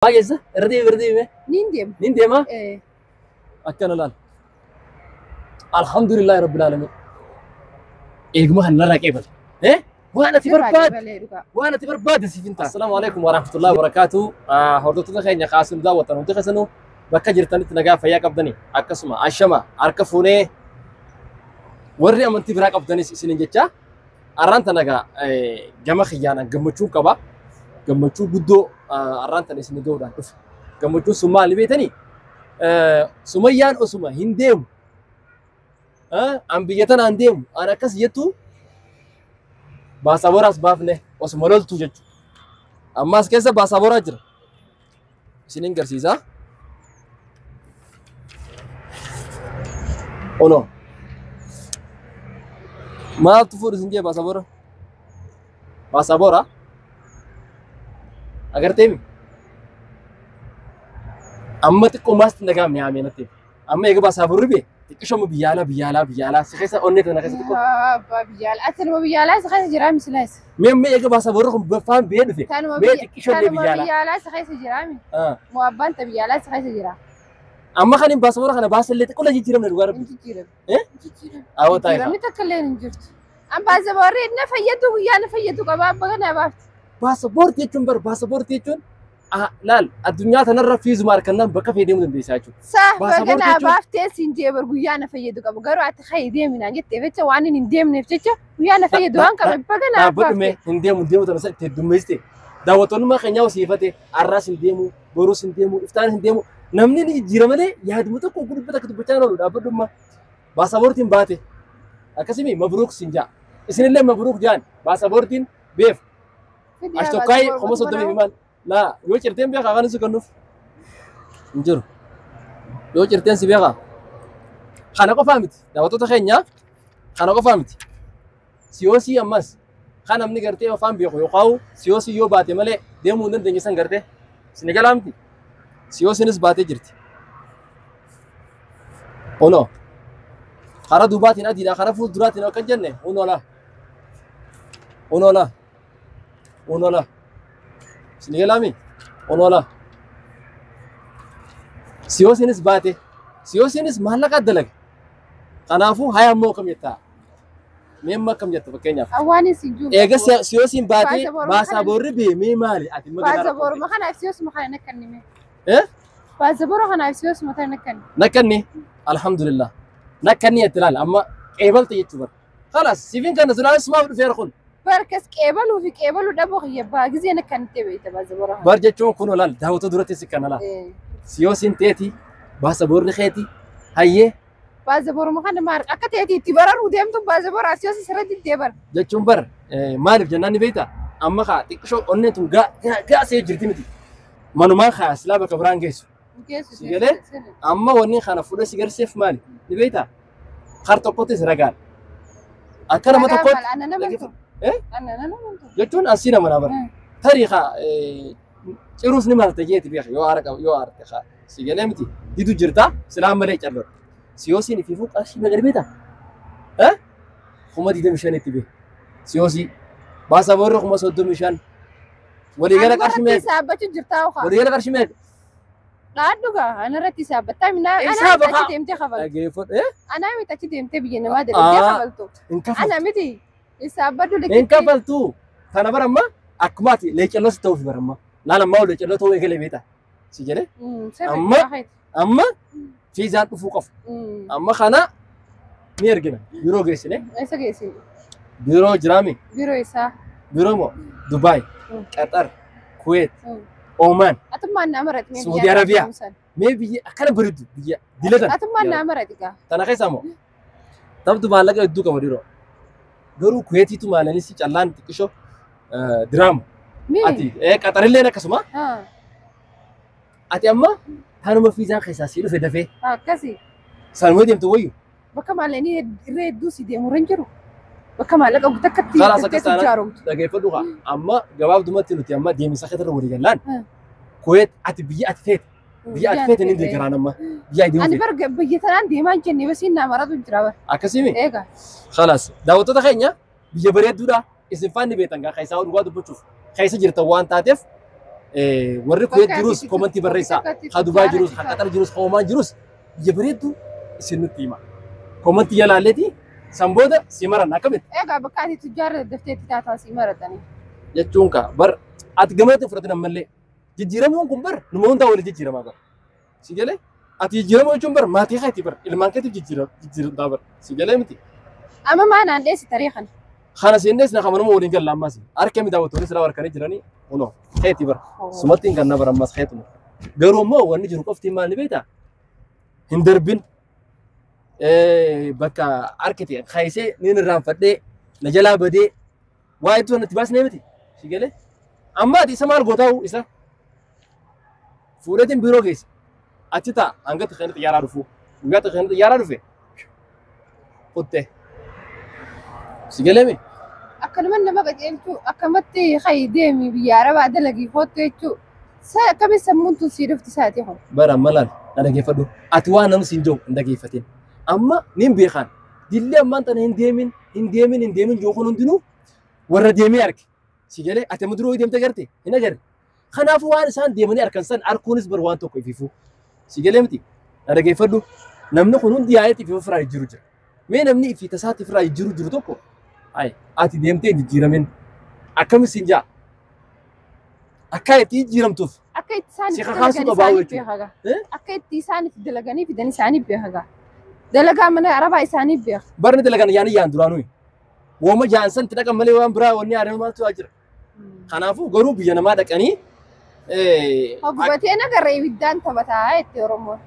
بايزة ردي نندي ما أكنا الآن الحمد لله رب العالمين إيجمه هنلا كيبل وأنا تبر باد سيفنتا السلام عليكم ورحمة الله وبركاته هردوتنا خير نقاسم دا وطنو تخسنو بكجر تاني تنجا فيا كبدني أكسمة عشمة أركفوني ورّي أمن تبرا كبدني سنجتة أران تنجا جمع خيانا جمعشون كبا جمعشون بدو أران تاني سنجوا دا جمعشون سما اللي بيتني سميان أو سما هنديم أمبيجتنا هنديم أنا كاس يتو bahasa boras baafne osmolol tu jechu ammas keessa bahasa bora jira isinin garsiisa ono maal tu furu sinje bahasa bora agar temi amma tikko mas ndaga mi aminati amma ega bahasa borbe تكشوم بيالا سخيسة أونيت أنا خيسة تكو بيالا أتنو بيالا سخيسة جرامي سلاس مين يجي بس أبوركم بفهم بيد في مين تكشوم بيالا سخيسة جرامي موابان تبيالا سخيسة جرام أما خلينا بس أبورك أنا بس اللي تقول لي جيرم الوارد جيرم إيه أو تايم جيرم نتكلم نجرت أم بس أبوري نفيدو ويا نفيدو كباب بغنا باف باسبور تيجون باسبور تيجون لا الدنيا تنرى في زمار كنا بكا في ديم دندي ساچو صح بغنا بافتي سنجي برغيا نفيدو كبا غرو اتخاي ديم نانجي تيفچ واني نديم نفچچ ويا نفيدو ان كبا بغنا بافتي نديم تنسا تدمستي داوتون ما خنياو سيفتي الراس نديمو بروس نديمو افتان نديمو نمني ني جيرمله يادمتو كو غدو بتك بچانو دابدما باسبورتين باتي اكسمي مبروك سنجا اسن الله مبروك جان باسبورتين بيف اشتوكاي خمسة دمي بمان لا يو چرتين بيخا غانسو كنوف انجر يو چرتين سي بيخا خانا کو فهمت داوتو تخينيا خانا کو فهمت سيوسي امس خانا مني غرتي فهم بيخو يقاو سيوسي يو باتي ملي ديمو ندن دنجي سن غرتي سنغلامتي سيوسي نس باتي جرتي اونو خرا دوباتي ندي لا خرا فوت دراتي نو كجنه اونولا سنغلامي اونولا سيوسينس باتي سيوسينس مالك دلق قنافو هيا موكم يتا ميم كم يتا بكينيا اواني سيجو ايغا سيوسين باتي باسابور بي مي مالي اتي مغا باسابور ما خنا سيوس ما خنا نكني مي ايه باسابور خنا سيوس ما خنا نكني الحمد لله نكني يتلال اما قبلت يتبر خلاص سيفين كان زلال اسمه فيرخون بركس كيبل وفي كيبل ودبو يبا غزي انا كنت بيت باسبور برجچون كونو لال داوتو درتي سكنلا سيوسين تيتي باسبور خيتي هي باسبور ما خنا مار اكتيتي تبرر وديمتو باسبور اسيوس سردي تبر جچون بر مالف جناني بيتا اما خا تكشو اونتو غا سي جرتيمتي منو ما خا اسلابا كبران جيسو سيغله اما وني خنا فودو سيغر سيف مالي بيتا خرطو قوتس رغال اكنا متى قوت ايه انا جتون اسينا منابر تاريخا تيروس نمال تجيتي بيخ يو ارك خا سيغلمتي ديدو جرتا سلام ملي چلو سيوسي في فوق اشي مغرب بيتا ها خما دي دمشان تبي سيوسي باسبور خما سود مشان ولي غلا قرش مي حسابته جرتا وخا ولي غلا قرش مي قادوغا انا رتي حسابتا من انا تمتي خبل ايه انا متى تمتي بينا ما ادري خبلتو انا متي يسابدو لك انكفلتو انا برما اكماتي ليچلو ستوف برما لا لا ماو ليچلو تو يغلي بيتا سيجري اما في ذات فوقف اما خنا ميرغنا بيرو غيسني ايسا غيسني بيرو جرامي بيرو ايسا بيرو مو دبي قطر كويت عمان اتمنى امرت مي سعودي عربيه مي بي اكل برد بي ديلتا اتمنى امرتك انا خيسامو تبدو بالك ادو كمديرو غرو كويتي تو مالني سي چلان تكشو درام اتي قطر اللي نكسما اتي اما هانو فيزا خيساسي في دفه كسي سالمو ديم تويو بكمالني ريد دوسي دي مورنجرو بكمالك او تكتي خلاص كسارو دغاي فدوها اما جواب دمتلوتي اما ديم سخيتر وريغلان كويت اتي بي اتفيت بي اتفيت ندي غرانما بي ايدي انا برق بيتان دي ما جني بس إنها مرض جرابه اكسيمي ايغا خلاص داوتو تخينيا بي بريد دودا اسفاني بيتنغا خيساو دغوا دبچوف خيسه جرتا وان تاتف warri Kuwait jirus komantii barreessaa. Ka Dubaay jirus, ka Qatar jirus, ka Omaan jirus biyya bareeddu isin nutti hima. Komantii jalaalleeti san booda si maran akka beektu. Egaa bakka ati tujjaarra dafteetti taataa si maratanii. Jechuun ka bar ati gamatti fudhatan ammallee jijjiiramuun kun bar numa hundaa waliin jijjiiramaa qaba. Si galee ati jijjiiramu jechuun bar maatii keetii bar ilmaan keetiif jijjiiramtaa bar si galee miti. Amma maanaan dheessi tarii kana. Kana seenes na kamanuma waliin galla ammas harka mi daawwattoonni sila warkanii jiranii uno keetii bar sumatti hin ganna bar ammas keetuma. Garuu immoo wanni jiru qofti maal ni beektaa? Hin darbin bakka harkiti kaayisee niin irraanfadhee na jalaa badee waa iddoo natti baasnee miti si galee. Amma ati isa maal gootaa'u isa fuudhetiin biiroo keessa achi ta'a hanga xiqqeen xiyyaaraa dhufu guyyaa xiqqeen xiyyaaraa dhufe kuttee si galeemi. Akkanuma nama qajeelchuu akkamatti hayi deemi biyya arabaa dalagii hoottu jechuu akkamitti sammuun tun sii dhufti isaati hon. Bara malaan na dhageeffadhu ati waan namni siin jiru hin dhageeffatin amma nin beekan dillee ammaan tana hin deemin jookuun hundinuu warra deemee arge. Si galee ati amma duruu deemte garte hin agarre. Kanaafuu waan isaan deemanii arkan san arkuunis bar waan tokko ififu. Si galee miti na dhageeffadhu namni kun hundi yaa'eetii fi ofirraa jijjiiru jira. Mee namni ifi tasaatti ofirraa jijjiiru tokko ati deemtee jijjiiramin akkamitti siin jaa akka itti jijjiiramtuuf. Akka itti isaaniif dalaganii fidan isaaniif beekaga. Dalagaa mana arabaa isaaniif beeka. Barni dalagan yaani yaan duraanuu. Wooma jaansan ti dhaqan malee waan biraa wanni aadama maaltu jira. Kanaafuu garuu biyya namaa dhaqanii gubatee nagarra ibiddaan taphataa itti Oromoon.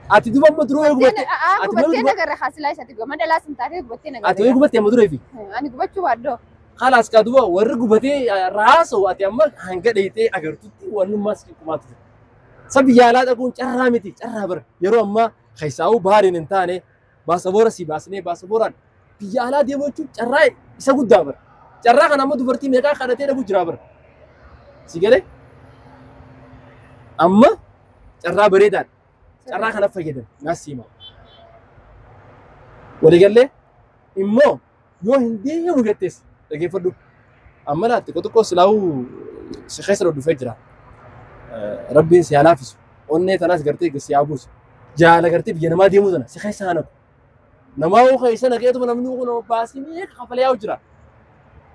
Ati duba amma duruu gubattee. Gubattee nagarra haasilaa isaati goma dhalaa sin taatee gubattee nagarra. Ati gubattee amma duruu fi. Ani gubachuu baaddoo. Khalaas ka duba warri gubatee raasoo ati amma hanga dheeyitee agartutti wannummaas kumaatu jira. Sabi yaalaa dhaquun carraa miti carraa bara yeroo ammaa keessaa'uu baariin hin taane baasaboora si baasnee baasabooraan biyya alaa deemuu jechuun carraa isa guddaa bara. Carraa kana amma dubartii meeqaa kadhatee dhabu jira bara. Si galee amma carraa bareedaan carraa kana fayyadamu naas hima. Waliigallee immoo yoo hin deemu jettees dhageeffadhu. Amma laatti qoxiqqoo silaa'uu si keessa dhufee jira. Rabbiin si halaafisu. Onnee tanaas gartee si yaabuusu. Jaala gartee biyya namaa deemuu sana si keessa hanaku. Namaa keessa naqeetuma namni kun baasii meeqa kafalee yaa'u jira.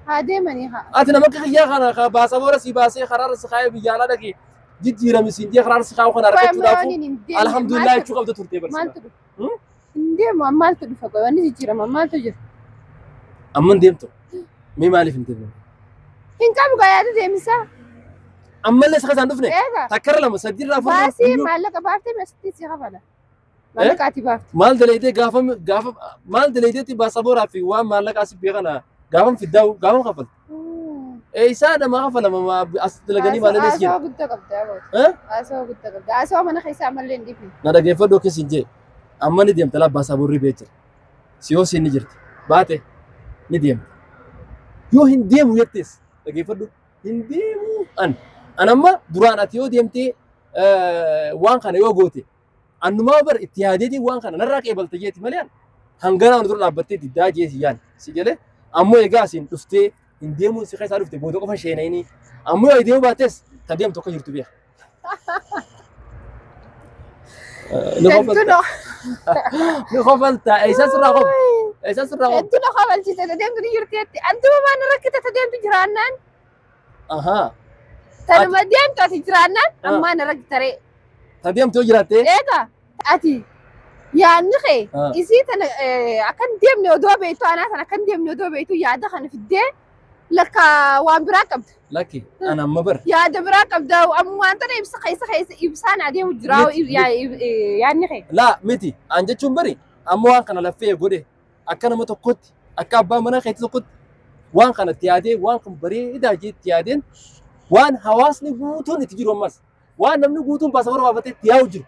Haa deemanii haa. Ati nama kiyyaa kana baasaboora si baasee karaarra si kaayee biyya alaa dhaqee jijjiirame siin jee karaarra si kaa'u kana argachuudhaaf alhamdulillah jechuu qabda turtee barsiisa. Maaltu dhufa? Hin deemu maaltu dhufa wanni jijjiirama maaltu jira? Amma hin deemtu. Mee maaliif hin deemne? Hin qabu gaayaatu deemisaa. Ammallee isa kasaan dhufne takkara lama sadii irraa fuudhuu. Baasii maallaqa baaftee meeshaa si kafala. Maallaqaati baafte. Maal daleetee gaafa maal daleeteetti baasabooraa fi waan maallaqaa si beekana gaafam fiddaa'u gaafam kafala. Isaa nama kafala as dalaganii maallee si jira. Asoo guddaa qabda. Asoo guddaa qabda. Asoo mana keessaa mallee hin dhiifne. Na dhageeffadhu akkas hin jee. Amma ni deemta laa baasaboorri bee jira. Siyoo siin ni jirti. Baate ni deemta. Yoo hin deemu jettees dhageeffadhu hin deemu an. Anamma duraan ati yoo deemtee waan kana yoo goote annumaa bar itti yaadeetiin waan kana narraa qeebalta jeeti malee hanganaa dura dhaabbattee diddaa jeesi yaan si jedhee ammoo egaa asiin dhuftee hin deemuun si keessaa dhufte booda qofa sheenayini ammoo yoo deemuu baates ta deemtu akka jirtu beeka. Ni qofalta eessas irraa qofa. Eessas irraa qofa. Hedduu na qofalchiise ta deemtu ni jirteetti antuma maan rakkite ta deemtu jiraannaan. Ahaa. Tanuma deemtu ati jiraannaan ammaa na rakkitare. Ta deemtu yoo jiraatte. Eegaa ati yaadni kee isii tana akkan deemne odoo beektu anaa tana akkan deemne odoo beektu yaada kana fiddee lakka waan biraa qabda. Lakki ana amma bar. Yaada biraa qabda amma waan tana keessa ibsaan adeemu jiraa yaadni kee. Laa miti an jechuun bari amma waan kana laffee godhe akka nama tokkotti akka abbaa manaa keetti tokkotti waan kana itti yaadee waan kan bareedaa jee itti yaadeen waan hawaasni guutuun itti jiru ammas waan namni guutuun baasaboora baafatee itti yaa'u jiru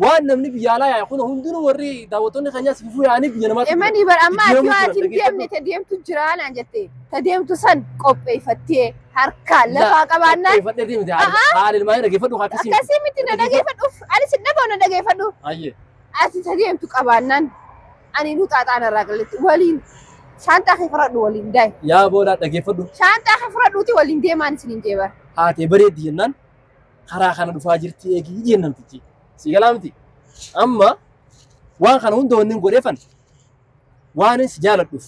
waan namni biyya alaa yaa'u kun hundinuu warri daawwattoonni keenyaas fifuu yaa'anii biyya namaatti. Imani bar amma ati waan deemne ta deemtu jiraa naan jettee ta deemtu san qopheeffattee harkaan lafaa qabaannaan. Qopheeffattee deemte haala ilmaanii dhageeffadhu akkasii. Akkasii miti na dhageeffadhuuf ani sin dhaga'u na dhageeffadhu. Ayyee. Ati ta deemtu qabaannaan ani nu xaaxaan irraa galatti waliin shaantaa kee fudhadhu waliin daa'e. Yaa booda dhageeffadhu. Shaantaa kee fudhadhuuti waliin deemaan isin hin jeebar. Haatee bareeddi jennaan karaa kana dhufaa jirti eegii jennamtichi si galaamti amma waan kana hunda wanni godheefan waan si jaaladhuuf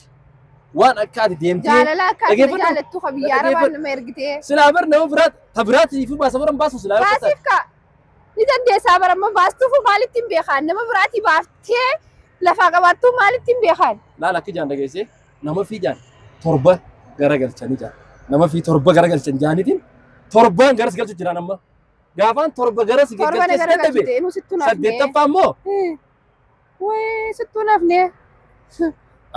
waan akka ati deemtee jaalala akka ati jaalattu qabiyyaa rabaan nama ergitee silaa bar nama biraati fi baasaboran baasu silaa baasiif ka ni dandeessaa baramma baastuufu maalitti hin beekaan nama biraati baaftee lafaa qabaattuu maalitti hin beekaan laala akka jaan dhageessee nama fi jaan torba garagalchanii jaan nama fi torba garagalchan jaanitiin torbaan garas galchu jiraan amma gaafaan torba garas galchee saddeettaffaa immoo wee sittuu nafne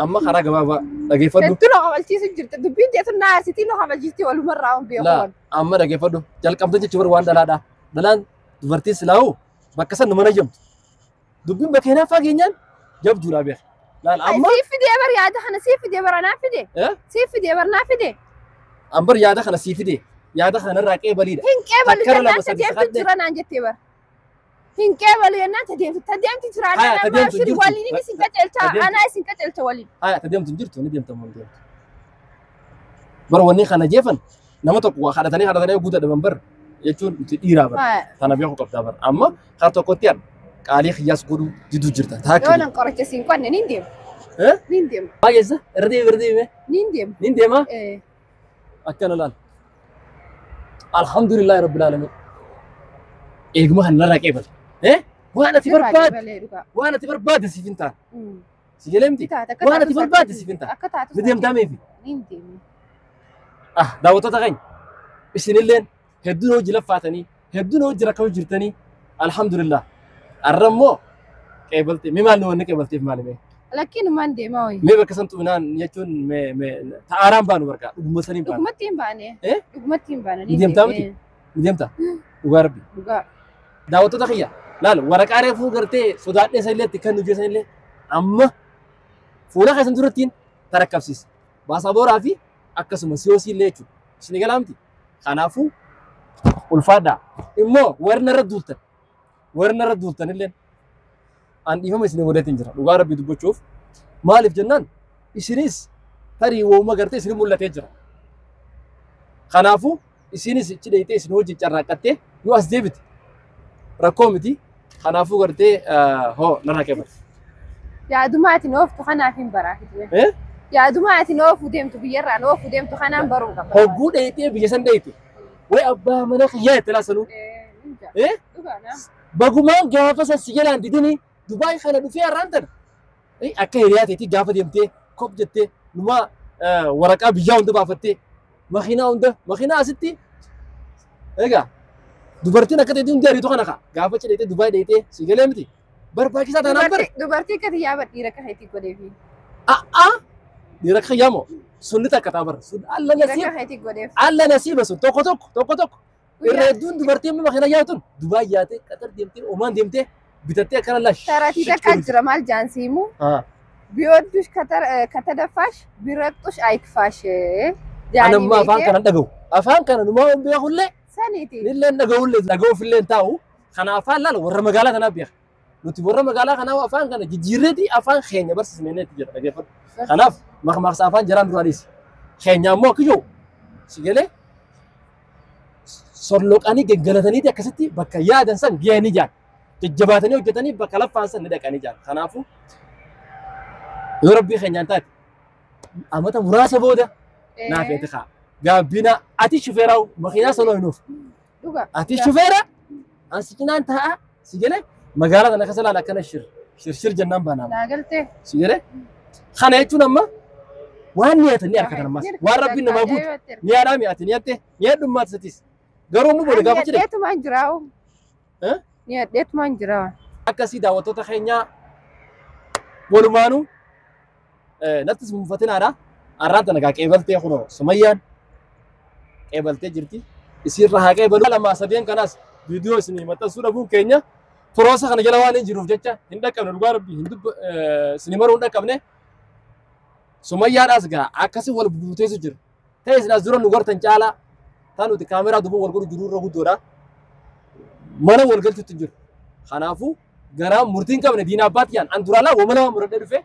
amma karaa gabaabaa dhageeffadhu hedduu nu qabalchiisu jirti dubbiin teetu naarsitii nu qabalchiisti walumarraa hin beekuun amma dhageeffadhu jalqabda jechuun bar waan dhalaadha dhalaan dubartii silaa'u bakka san nu mana jamtu dubbiin bakka hinaaf fageenyaan jabduudha beeka laal amma siif fidee bar yaada kana siif fidee bara naa fide siif fidee bar naa fide ambar yaada kana siif fidee yaada kana irraa qeebaliidha hin qeebalu jennaan tadeemtu jira naan jettee bar hin qeebalu jennaan tadeemtu jira naan shiri waliin ni sin qaceelcha ana isin qaceelcha waliin haya tadeemtu jirtu ni deemta mun deemtu bar wanni kana jeefan nama tokko kadhatanii guuta dhaban bar jechuun dhiiraa bar tana beeku qabdaa bar amma kar tokkotti an qaalii xiyyaas godhu diduu jirta taakki yoo nan qoricha siin qonne nin deema nin deema baay'eessa irra deeme nin deema akkana laal alhamdulillahi rabbil alamin eeguma kan narraa qeebal waan ati barbaadde siif hin taane si jaleemti waan ati barbaadde siif hin taane ni deemtaa meefi daawwattoota keenya isinilleen hedduun hojii laffaatanii hedduun hojii rakkoo jirtanii alhamdulillah arra immoo qeebalte mee maal wanni qeebalteef maali mee lakkiin maan deemaa hoyi mee bakka san xuminaan jechuun ta'aaraan baanu barqaa dhuguma saniin baanu dhugumatti hin baane dhugumatti hin baane ni deemtaa miti ni deemtaa dhugaa rabbi dhugaa daawwattoota kiyya laal waraqaa reefuu gartee sodaadhee sanilleetti kan nuti sanillee amma fuula keessan durattiin tarakkabsiisa baasabooraa fi akkasuma siyoosii illee jechuudha isin galaamti kanaafuu ulfaadhaa immoo warna irra duultan illee an dhiifama isin wadatiin jira dhugaa rabbii dubbachuuf maaliif jennaan isinis tarii wooma gartee isin mul'atee jira kanaafuu isinis ichi dheeyitee isin hojii carraaqqattee yoo as deebite rakkoo miti kanaafuu gartee hoo narraa qeebal yaadumaatiin ooftu kanaaf hin baraafitne yaadumaatiin oofu deemtu biyyarraan oofu deemtu kanaan baruu qaba hogguu dheeyitee biyya san dheeyite way abbaa mana kiyyaa itti laasanuu bagumaan gaafa san si jalaan didini Dubai kana dhufee har'aan tana akka hiriyaa ta'etti gaafa deemtee kop jettee numa waraqaa biyyaa hunda baafattee makiinaa asitti egaa dubartiin akka ta'etti hundi ariitu kana kaa gaafa cidheetee Dubai dheeyitee si galee miti barbaachisaa taanaan bare dubartii akkati yaaba dhiira akka heetii godheefi dhiira akka yaamoo sunni takka taa bara sun alla nasiiba sun tokko irra hedduun dubartiin makiinaa yaatun Dubai yaatee qatar deemtee Omaan deemtee bitattee akkana lash taratii takka jira maal jaansiimu ቢወዱሽ ከተደፋሽ ቢረግጡሽ አይክፋሽ አንማ አፋን ከነ ደገው አፋን ከነ ኑማው ቢያሁለ ሰኒቲ ለለ ነገውለ ነገው ፍለን ታው ከና አፋን ላል ወረ መጋላ ተናቢያ ኑቲ ወረ መጋላ ከና አፋን ከነ ጅጅሬቲ አፋን ኸኛ በርስ ስሜነት ይጀራ ደገፈ ከናፍ መخمخ አፋን ጀራን ዱራዲስ ኸኛ ሞ ክጆ ሲገለ ሶሎቃኒ ገገለተኒ ተከሰቲ በከ ያደን ሰን ጊያኒ ጃን ጀጀባተኒ ወጀተኒ በከለፋን ሰን ደቀኒ ጃን ከናፉ يربي خنيانتات أمتى مراسة بودا نافع تخا قابينا أتي شوفيراو مخينا سلو ينوف أتي شوفيرا أنسكنا انتها سيجلة مقالة أنا خسلا لكنا شر جنان بانا لا قلتي سيجلة خانا يتو نما وان نياتني أركض نماس وان ربنا موجود نيارا مياتي نياتي نيادو مات ستيس قرو مو بودا قابا جري نياتو ما انجراو نياتو ما انجراو أكاسي داوتو تخينيا ولمانو نتس مفتنا را أرانت نجا قبلت يخونو سميان قبلت جرتي يصير رها قبل لما سبيان كناس فيديو سني متى سورة بون كينيا فروسا خنا جلوان جروف جتة هندا كم نرجع ربي هندو سينما روندا كمنه سميان أسقى أكاسي ولا بوتيس جر تيس نازورا نقدر تنجالا ثانو الكاميرا دبوا والقول جرور رغو دورا mana wal galtu tujur khanafu gara murtiin qabne diina abbaatiyaan an duraala wamana murade dhufe